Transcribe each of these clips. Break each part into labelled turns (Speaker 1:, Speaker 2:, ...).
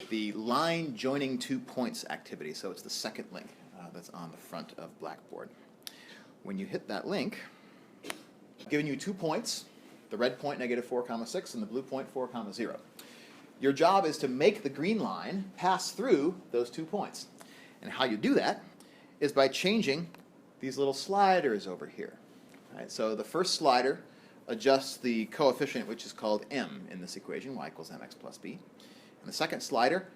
Speaker 1: the line joining 2 points activity. So it's the second link that's on the front of Blackboard. When you hit that link, I've given you 2 points, the red point -4,6 and the blue point 4,0. Your job is to make the green line pass through those 2 points. And how you do that is by changing these little sliders over here. All right, so the first slider adjusts the coefficient, which is called m in this equation, y equals mx plus b. And the second slider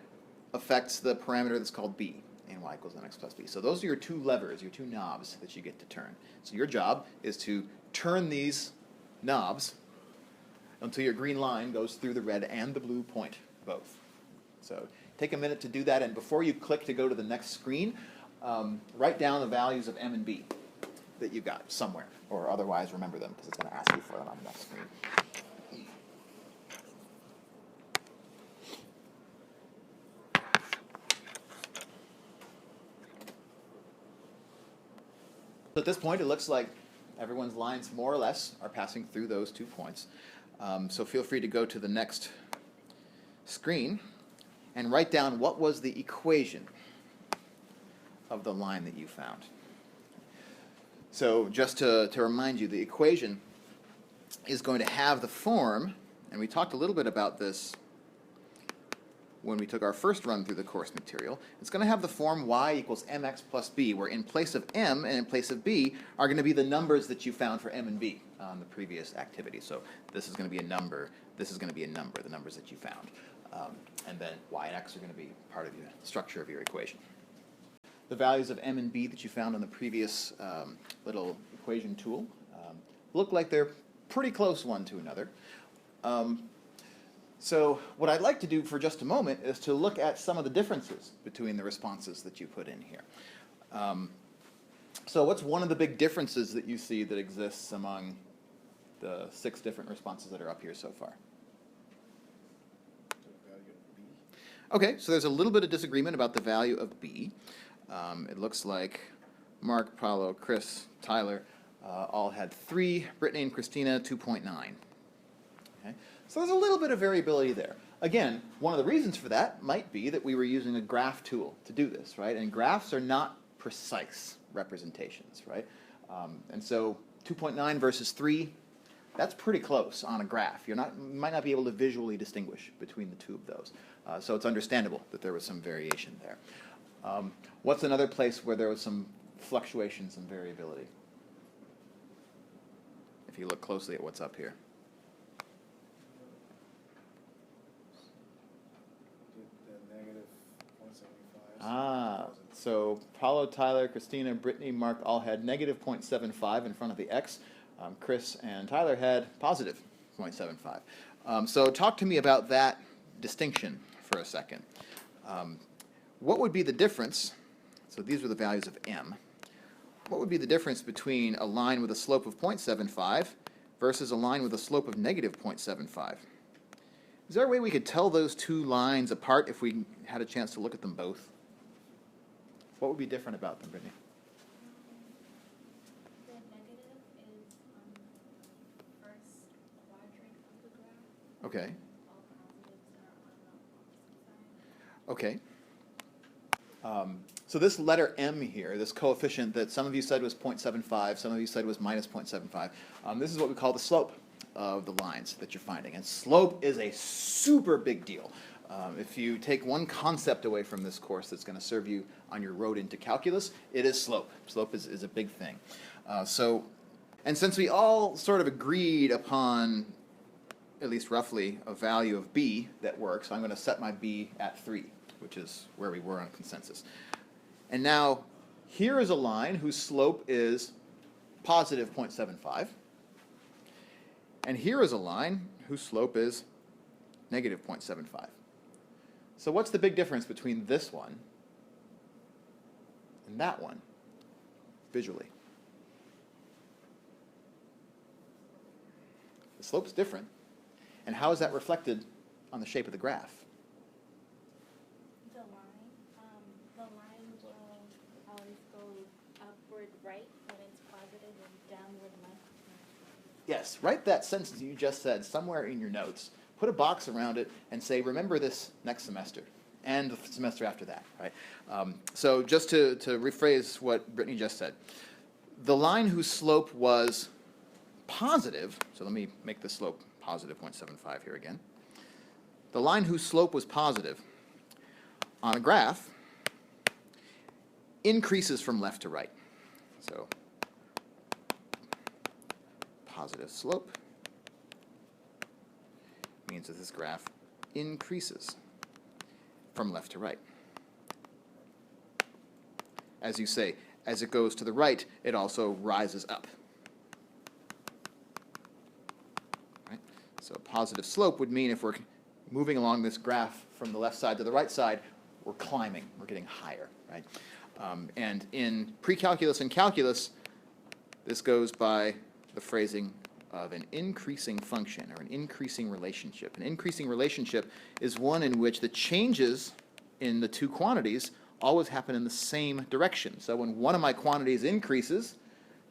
Speaker 1: affects the parameter that's called b, and y equals mx plus b. So those are your 2 levers, your 2 knobs that you get to turn. So your job is to turn these knobs until your green line goes through the red and the blue point both. So take a minute to do that, and before you click to go to the next screen, write down the values of m and b that you got somewhere, or otherwise remember them because it's going to ask you for them on the next screen. So at this point, it looks like everyone's lines more or less are passing through those 2 points. So feel free to go to the next screen and write down what was the equation of the line that you found. So just to remind you, the equation is going to have the form, and we talked a little bit about this when we took our first run through the course material. It's going to have the form y equals mx plus b, where in place of m and in place of b are going to be the numbers that you found for m and b on the previous activity. So this is going to be a number, this is going to be a number, the numbers that you found. And then y and x are going to be part of the structure of your equation. The values of m and b that you found on the previous little equation tool look like they're pretty close one to another. So what I'd like to do for just a moment is to look at some of the differences between the responses that you put in here. So what's one of the big differences that you see that exists among the 6 different responses that are up here so far? Okay, so there's a little bit of disagreement about the value of b. It looks like Mark, Paolo, Chris, Tyler all had 3, Brittany and Christina 2.9. Okay? So there's a little bit of variability there. Again, one of the reasons for that might be that we were using a graph tool to do this, right? And graphs are not precise representations, right? And so 2.9 versus 3, that's pretty close on a graph. You might not be able to visually distinguish between the 2 of those. So it's understandable that there was some variation there. What's another place where there was some fluctuation, some variability? If you look closely at what's up here. So Paulo, Tyler, Christina, Brittany, Mark all had -0.75 in front of the x. Chris and Tyler had positive 0.75. So talk to me about that distinction for a second. What would be the difference? So these were the values of m. What would be the difference between a line with a slope of 0.75 versus a line with a slope of -0.75? Is there a way we could tell those 2 lines apart if we had a chance to look at them both? What would be different about them, Brittany?
Speaker 2: The negative is on the first quadrant of the graph.
Speaker 1: Okay.
Speaker 2: All positives are on the opposite side.
Speaker 1: Okay. So this letter m here, this coefficient that some of you said was 0.75, some of you said was -0.75, this is what we call the slope of the lines that you're finding. And slope is a super big deal. If you take one concept away from this course that's going to serve you on your road into calculus, it is slope. Slope is a big thing. And since we all sort of agreed upon, at least roughly, a value of b that works, I'm going to set my b at 3, which is where we were on consensus. And now, here is a line whose slope is positive 0.75. And here is a line whose slope is negative 0.75. So what's the big difference between this one and that one, visually? The slope's different. And how is that reflected on the shape of the graph?
Speaker 2: The line will always go upward right when it's positive and downward left.
Speaker 1: Yes, write that sentence you just said somewhere in your notes. Put a box around it and say, remember this next semester. and the semester after that, right? So just to rephrase what Brittany just said, the line whose slope was positive, so let me make the slope positive 0.75 here again. The line whose slope was positive on a graph increases from left to right. So positive slope means that this graph increases from left to right. As you say, as it goes to the right, it also rises up. Right? So positive slope would mean if we're moving along this graph from the left side to the right side, we're climbing, we're getting higher, right? And in pre-calculus and calculus, this goes by the phrasing of an increasing function or an increasing relationship. An increasing relationship is one in which the changes in the two quantities always happen in the same direction. So when one of my quantities increases,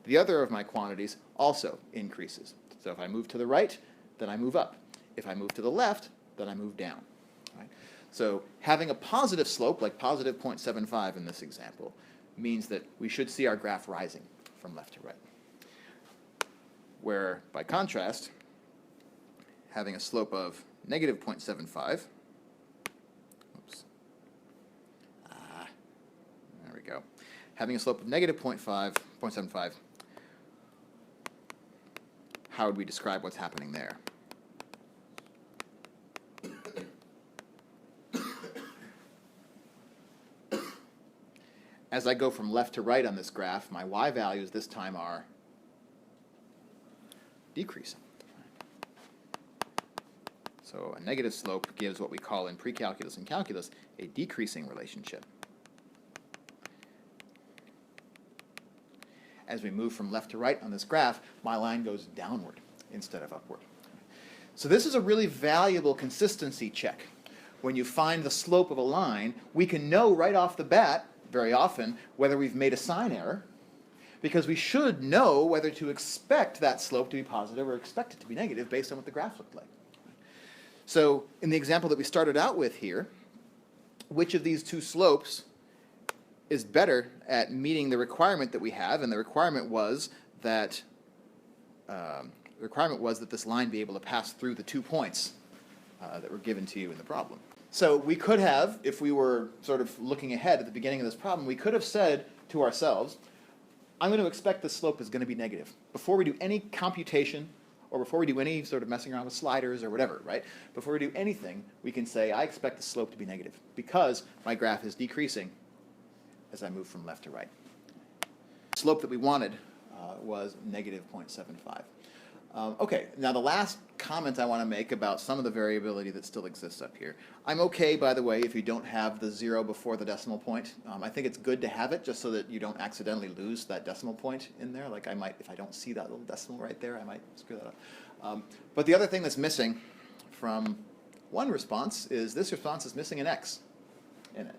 Speaker 1: the other of my quantities also increases. So if I move to the right, then I move up. If I move to the left, then I move down. Right? So having a positive slope, like positive 0.75 in this example, means that we should see our graph rising from left to right. Where, by contrast, having a slope of negative 0.75, oops, there we go. Having a slope of negative 0.75, how would we describe what's happening there? As I go from left to right on this graph, my y values this time are decreasing. So a negative slope gives what we call in pre-calculus and calculus a decreasing relationship. As we move from left to right on this graph, my line goes downward instead of upward. So this is a really valuable consistency check. When you find the slope of a line, we can know right off the bat, very often, whether we've made a sign error, because we should know whether to expect that slope to be positive or expect it to be negative based on what the graph looked like. So in the example that we started out with here, which of these two slopes is better at meeting the requirement that we have? And the requirement was that this line be able to pass through the 2 points that were given to you in the problem. So we could have, if we were sort of looking ahead at the beginning of this problem, we could have said to ourselves, I'm going to expect the slope is going to be negative. Before we do any computation, or before we do any sort of messing around with sliders or whatever, right? Before we do anything, we can say, I expect the slope to be negative because my graph is decreasing as I move from left to right. The slope that we wanted was negative 0.75. Okay, now the last comment I want to make about some of the variability that still exists up here. I'm okay, by the way, if you don't have the 0 before the decimal point. I think it's good to have it just so that you don't accidentally lose that decimal point in there. Like I might, if I don't see that little decimal right there, I might screw that up. But the other thing that's missing from one response is this response is missing an x in it.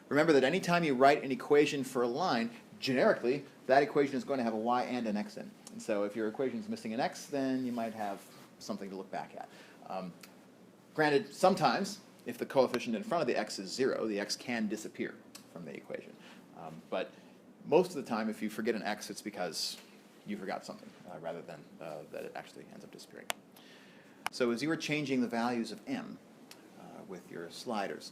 Speaker 1: Remember that anytime you write an equation for a line, generically, that equation is going to have a y and an x in. And so if your equation is missing an x, then you might have something to look back at. Granted, sometimes, if the coefficient in front of the x is 0, the x can disappear from the equation. But most of the time, if you forget an x, it's because you forgot something, rather than that it actually ends up disappearing. So as you were changing the values of m with your sliders,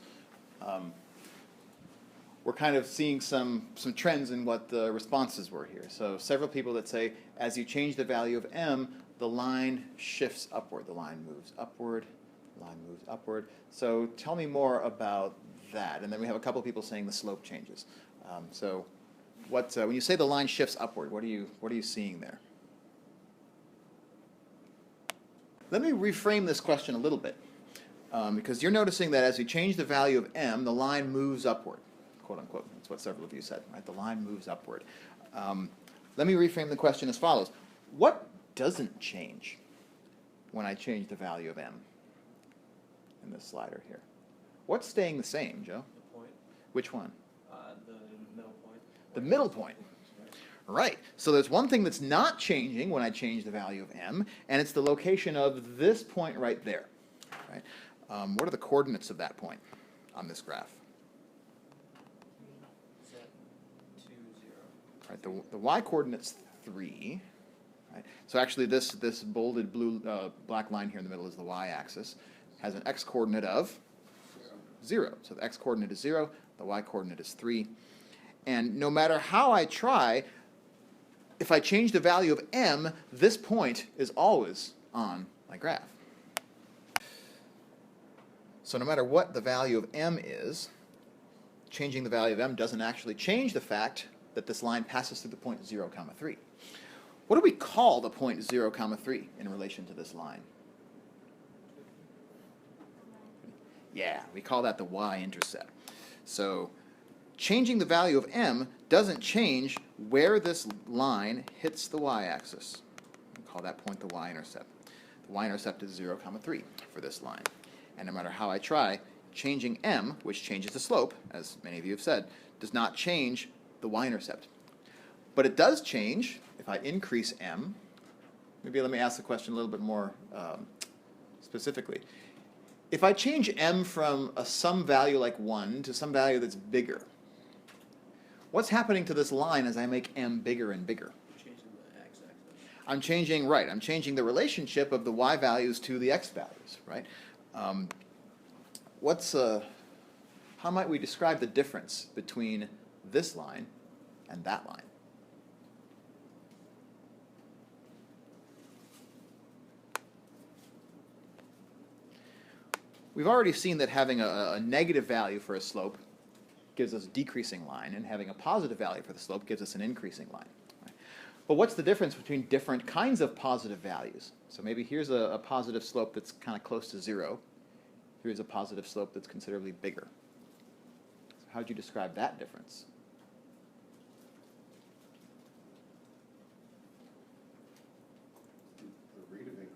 Speaker 1: we're kind of seeing some trends in what the responses were here. So several people that say, as you change the value of m, the line shifts upward. The line moves upward. The line moves upward. So tell me more about that. And then we have a couple people saying the slope changes. So what, when you say the line shifts upward, what are you seeing there? Let me reframe this question a little bit. Because you're noticing that as you change the value of m, the line moves upward. Quote unquote. That's what several of you said, right? The line moves upward. Let me reframe the question as follows. What doesn't change when I change the value of m in this slider here? What's staying the same, Joe?
Speaker 3: The point.
Speaker 1: Which one?
Speaker 3: The middle point.
Speaker 1: The middle point. Right. So there's one thing that's not changing when I change the value of m, and it's the location of this point right there. Right? What are the coordinates of that point? on this graph?
Speaker 3: Set 2, 0.
Speaker 1: Right, the y-coordinate's 3. Right? So actually this bolded blue black line here in the middle is the y-axis. Has an x-coordinate of 0. So the x-coordinate is 0, the y-coordinate is 3. And no matter how I try, if I change the value of m, this point is always on my graph. So no matter what the value of m is, changing the value of m doesn't actually change the fact that this line passes through the point 0, 3. What do we call the point 0, 3 in relation to this line? Yeah, we call that the y-intercept. So changing the value of m doesn't change where this line hits the y-axis. We call that point the y-intercept. The y-intercept is 0, 3 for this line. And no matter how I try, changing m, which changes the slope, as many of you have said, does not change the y-intercept. But it does change if I increase m. Maybe let me ask the question a little bit more specifically. If I change m from some value like 1 to some value that's bigger, what's happening to this line as I make m bigger and bigger?
Speaker 3: Changing the x-axis.
Speaker 1: I'm changing the relationship of the y values to the x values, right? How might we describe the difference between this line and that line? We've already seen that having a negative value for a slope gives us a decreasing line, and having a positive value for the slope gives us an increasing line. Right? But what's the difference between different kinds of positive values? So maybe here's a positive slope that's kind of close to 0. Here's a positive slope that's considerably bigger. So how would you describe that difference?
Speaker 4: The rate of increase.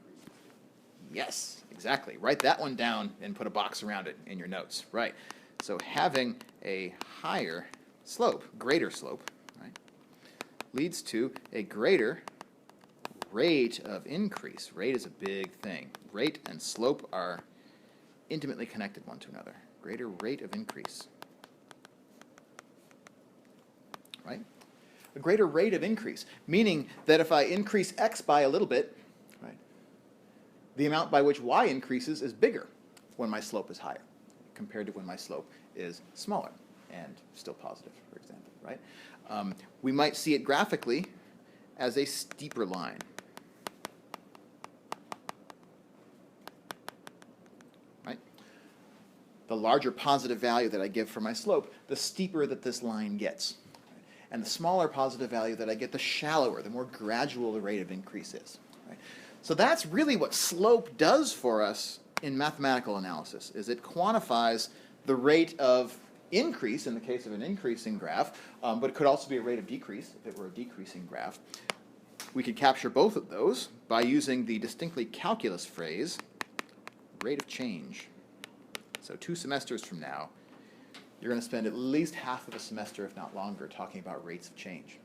Speaker 1: Yes, exactly. Write that one down and put a box around it in your notes. Right. So having a higher slope, greater slope, right, leads to a greater rate of increase. Rate is a big thing. Rate and slope are intimately connected one to another. Greater rate of increase. Right? A greater rate of increase, meaning that if I increase x by a little bit, right, the amount by which y increases is bigger when my slope is higher compared to when my slope is smaller and still positive, for example, right? We might see it graphically as a steeper line. Right? The larger positive value that I give for my slope, the steeper that this line gets. And the smaller positive value that I get, the shallower, the more gradual the rate of increase is. Right? So that's really what slope does for us in mathematical analysis, is it quantifies the rate of increase in the case of an increasing graph, but it could also be a rate of decrease if it were a decreasing graph. We could capture both of those by using the distinctly calculus phrase, rate of change. So 2 semesters from now, you're going to spend at least half of a semester, if not longer, talking about rates of change.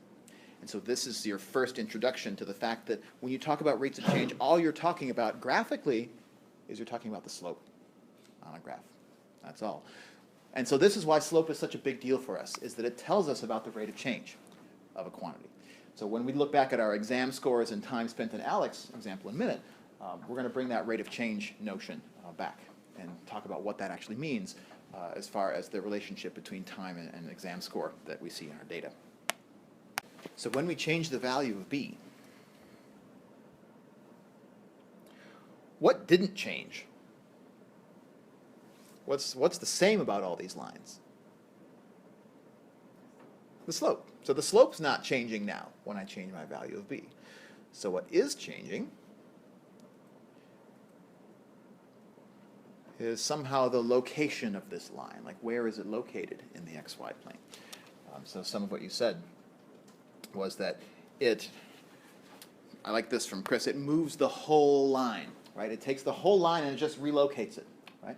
Speaker 1: And so this is your first introduction to the fact that when you talk about rates of change, all you're talking about graphically is you're talking about the slope on a graph. That's all. And so this is why slope is such a big deal for us, is that it tells us about the rate of change of a quantity. So when we look back at our exam scores and time spent in Alex's example in a minute, we're going to bring that rate of change notion back and talk about what that actually means as far as the relationship between time and exam score that we see in our data. So when we change the value of b, what didn't change? What's the same about all these lines? The slope. So the slope's not changing now when I change my value of b. So what is changing is somehow the location of this line. Like, where is it located in the xy plane? So some of what you said was that I like this from Chris, it moves the whole line, right? It takes the whole line and it just relocates it, right?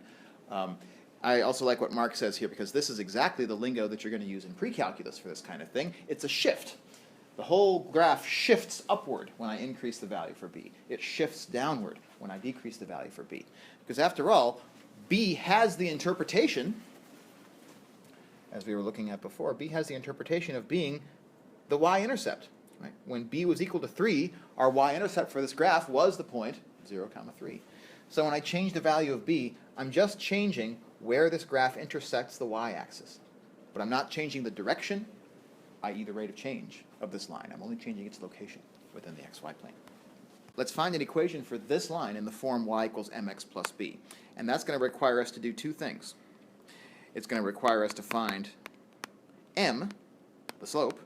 Speaker 1: I also like what Mark says here, because this is exactly the lingo that you're going to use in pre-calculus for this kind of thing. It's a shift. The whole graph shifts upward when I increase the value for b. It shifts downward when I decrease the value for b. Because after all, b has the interpretation as we were looking at before, b has the interpretation of being the y-intercept. Right? When b was equal to 3, our y-intercept for this graph was the point 0, 3. So when I change the value of b, I'm just changing where this graph intersects the y-axis. But I'm not changing the direction, i.e. the rate of change of this line. I'm only changing its location within the xy plane. Let's find an equation for this line in the form y equals mx plus b. And that's going to require us to do two things. It's going to require us to find m, the slope.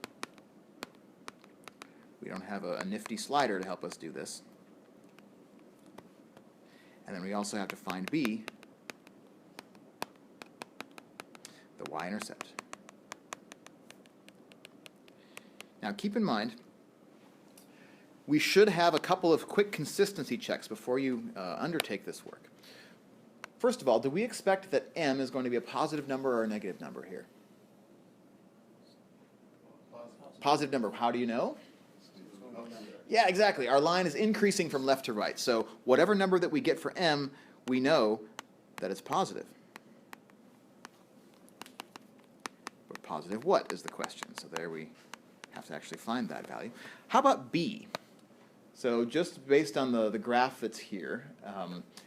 Speaker 1: We don't have a nifty slider to help us do this. And then we also have to find b, the y-intercept. Now keep in mind, we should have a couple of quick consistency checks before you undertake this work. First of all, do we expect that m is going to be a positive number or a negative number here? Positive number. How do you know? Yeah, exactly. Our line is increasing from left to right. So whatever number that we get for m, we know that it's positive. But positive what is the question? So there we have to actually find that value. How about b? So just based on the graph that's here,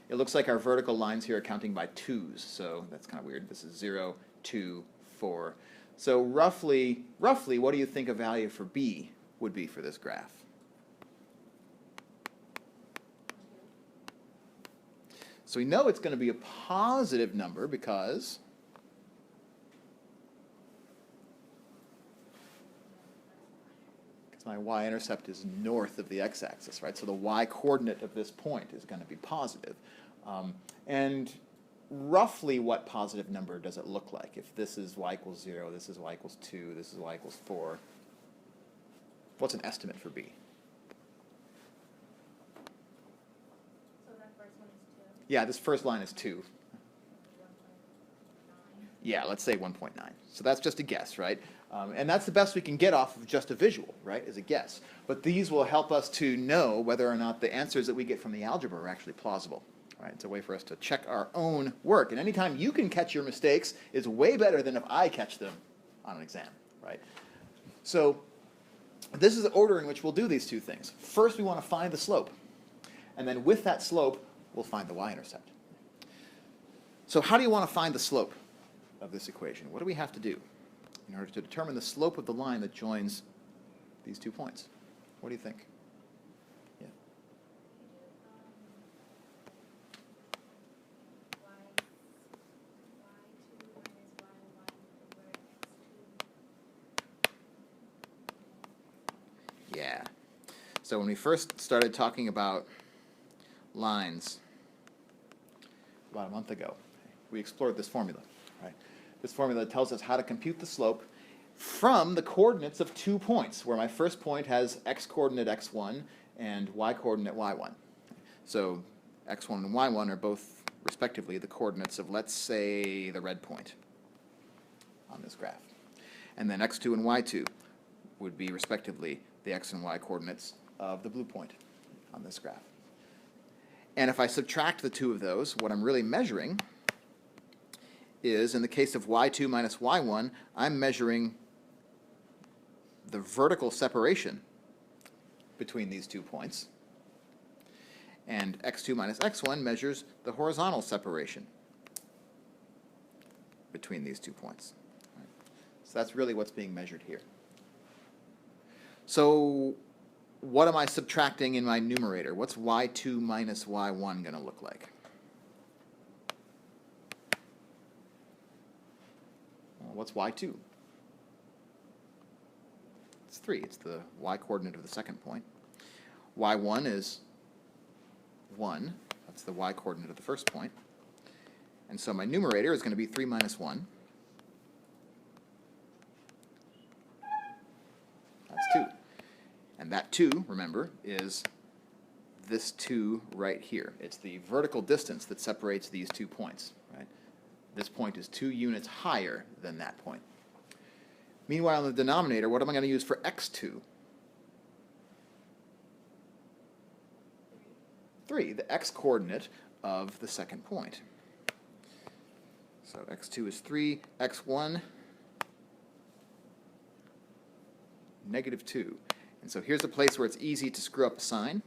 Speaker 1: it looks like our vertical lines here are counting by 2's. So that's kind of weird. This is 0, 2, 4. So roughly, what do you think a value for b would be for this graph? So we know it's going to be a positive number because my y-intercept is north of the x-axis, right? So the y-coordinate of this point is going to be positive. And roughly what positive number does it look like? If this is y equals 0, this is y equals 2, this is y equals 4. What's an estimate for b?
Speaker 2: So that first one is 2.
Speaker 1: Yeah, this first line is 2. Yeah, let's say 1.9. So that's just a guess, right? And that's the best we can get off of just a visual, right, is a guess. But these will help us to know whether or not the answers that we get from the algebra are actually plausible. Right? It's a way for us to check our own work. And anytime you can catch your mistakes is way better than if I catch them on an exam, right? So this is the order in which we'll do these two things. First, we want to find the slope. And then with that slope, we'll find the y-intercept. So how do you want to find the slope of this equation? What do we have to do in order to determine the slope of the line that joins these 2 points? What do you think? Yeah. Yeah. So when we first started talking about lines about a month ago, we explored this formula. Right? This formula tells us how to compute the slope from the coordinates of 2 points, where my first point has x-coordinate x1 and y-coordinate y1. So x1 and y1 are both, respectively, the coordinates of, let's say, the red point on this graph. And then x2 and y2 would be, respectively, the x and y coordinates of the blue point on this graph. And if I subtract the two of those, what I'm really measuring is, in the case of y2 minus y1, I'm measuring the vertical separation between these 2 points. And x2 minus x1 measures the horizontal separation between these 2 points. Right? So that's really what's being measured here. So what am I subtracting in my numerator? What's y2 minus y1 going to look like? Well, what's y2? It's 3. It's the y-coordinate of the second point. y1 is 1. That's the y-coordinate of the first point. And so my numerator is going to be 3 minus 1. That's 2. And that 2, remember, is this 2 right here. It's the vertical distance that separates these 2 points. Right? This point is 2 units higher than that point. Meanwhile, in the denominator, what am I going to use for x2? 3, the x-coordinate of the second point. So x2 is 3, x1 negative 2. And so here's a place where it's easy to screw up a sign.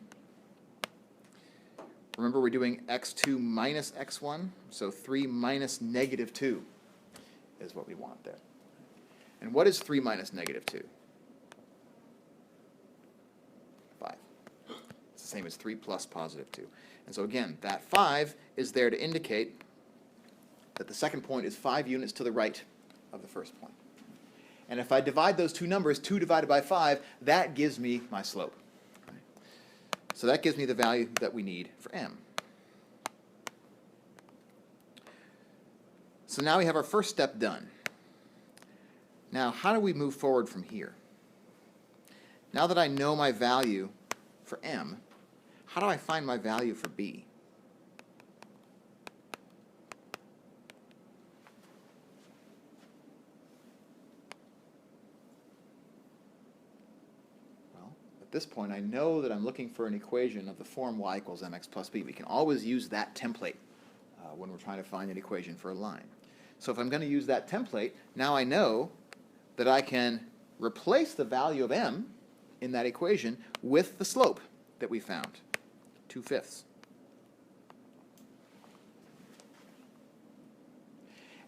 Speaker 1: Remember, we're doing x2 minus x1, so 3 minus negative 2 is what we want there. And what is 3 minus negative 2? 5. It's the same as 3 plus positive 2. And so again, that 5 is there to indicate that the second point is 5 units to the right of the first point. And if I divide those two numbers, 2 divided by 5, that gives me my slope. So that gives me the value that we need for m. So now we have our first step done. Now, how do we move forward from here? Now that I know my value for m, how do I find my value for b? At this point, I know that I'm looking for an equation of the form y equals mx plus b. We can always use that template when we're trying to find an equation for a line. So if I'm going to use that template, now I know that I can replace the value of m in that equation with the slope that we found, 2/5.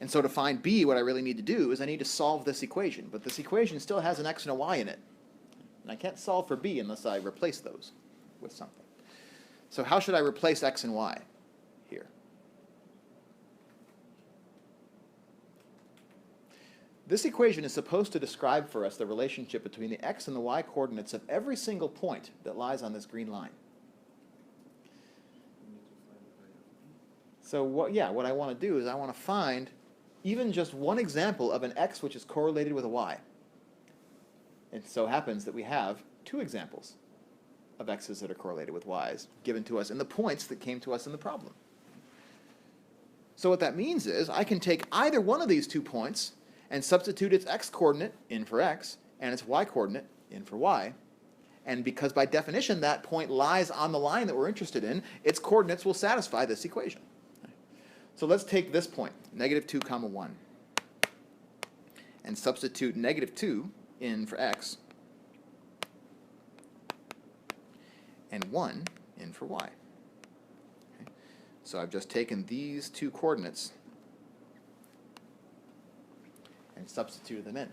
Speaker 1: And so to find b, what I really need to do is I need to solve this equation. But this equation still has an x and a y in it. And I can't solve for b unless I replace those with something. So how should I replace x and y here? This equation is supposed to describe for us the relationship between the x and the y coordinates of every single point that lies on this green line. So what I want to do is I want to find even just one example of an x which is correlated with a y. It so happens that we have 2 examples of x's that are correlated with y's given to us in the points that came to us in the problem. So what that means is I can take either one of these 2 points and substitute its x-coordinate in for x and its y-coordinate in for y. And because by definition that point lies on the line that we're interested in, its coordinates will satisfy this equation. So let's take this point, negative 2 comma 1, and substitute negative 2 in for x, and 1 in for y. Okay. So I've just taken these 2 coordinates and substituted them in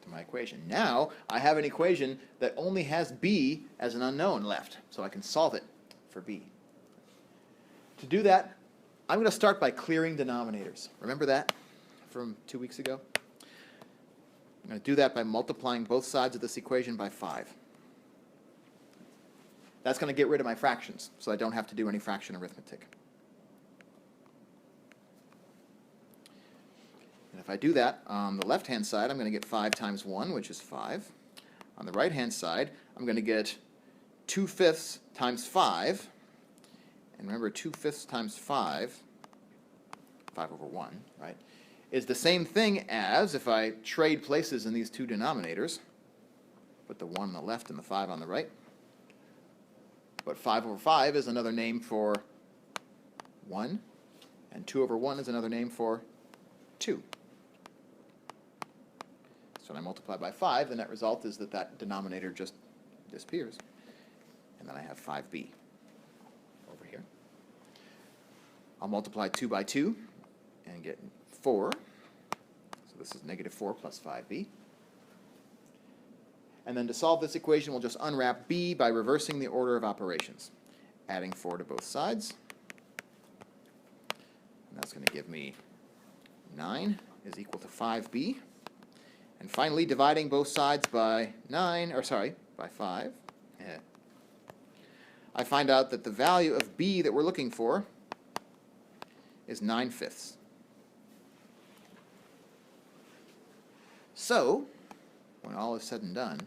Speaker 1: to my equation. Now I have an equation that only has b as an unknown left, so I can solve it for b. To do that, I'm going to start by clearing denominators. Remember that from 2 weeks ago? I'm going to do that by multiplying both sides of this equation by 5. That's going to get rid of my fractions, so I don't have to do any fraction arithmetic. And if I do that, on the left-hand side, I'm going to get 5 times 1, which is 5. On the right-hand side, I'm going to get 2/5 times 5. And remember, 2/5 times 5, 5 over 1, right, is the same thing as if I trade places in these 2 denominators, put the 1 on the left and the 5 on the right. But 5 over 5 is another name for 1, and 2 over 1 is another name for 2. So when I multiply by 5, the net result is that that denominator just disappears. And then I have 5b over here. I'll multiply 2 by 2 and get 4. So this is negative 4 plus 5b. And then to solve this equation, we'll just unwrap b by reversing the order of operations, adding 4 to both sides. And that's going to give me 9 is equal to 5b. And finally, dividing both sides by by 5, I find out that the value of b that we're looking for is 9/5. So, when all is said and done,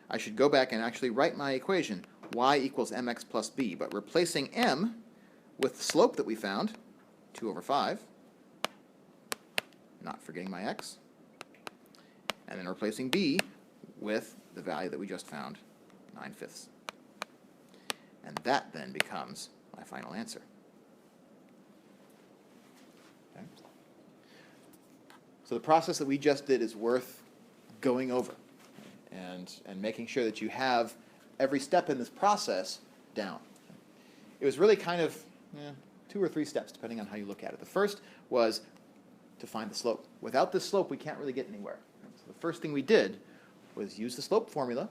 Speaker 1: I should go back and actually write my equation, y equals mx plus b, but replacing m with the slope that we found, 2 over 5, not forgetting my x, and then replacing b with the value that we just found, 9/5. And that then becomes my final answer. Okay. So the process that we just did is worth going over and making sure that you have every step in this process down. It was really kind of 2 or 3 steps, depending on how you look at it. The first was to find the slope. Without this slope, we can't really get anywhere. So the first thing we did was use the slope formula.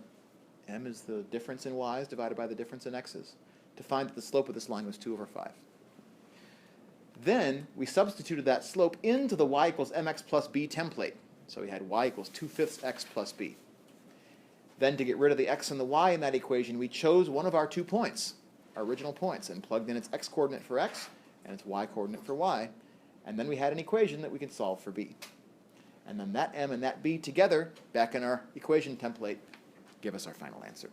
Speaker 1: M is the difference in y's divided by the difference in x's, to find that the slope of this line was 2 over 5. Then we substituted that slope into the y equals mx plus b template. So we had y equals 2/5 x plus b. Then to get rid of the x and the y in that equation, we chose one of our 2 points, our original points, and plugged in its x-coordinate for x and its y-coordinate for y. And then we had an equation that we can solve for b. And then that m and that b together, back in our equation template, give us our final answer.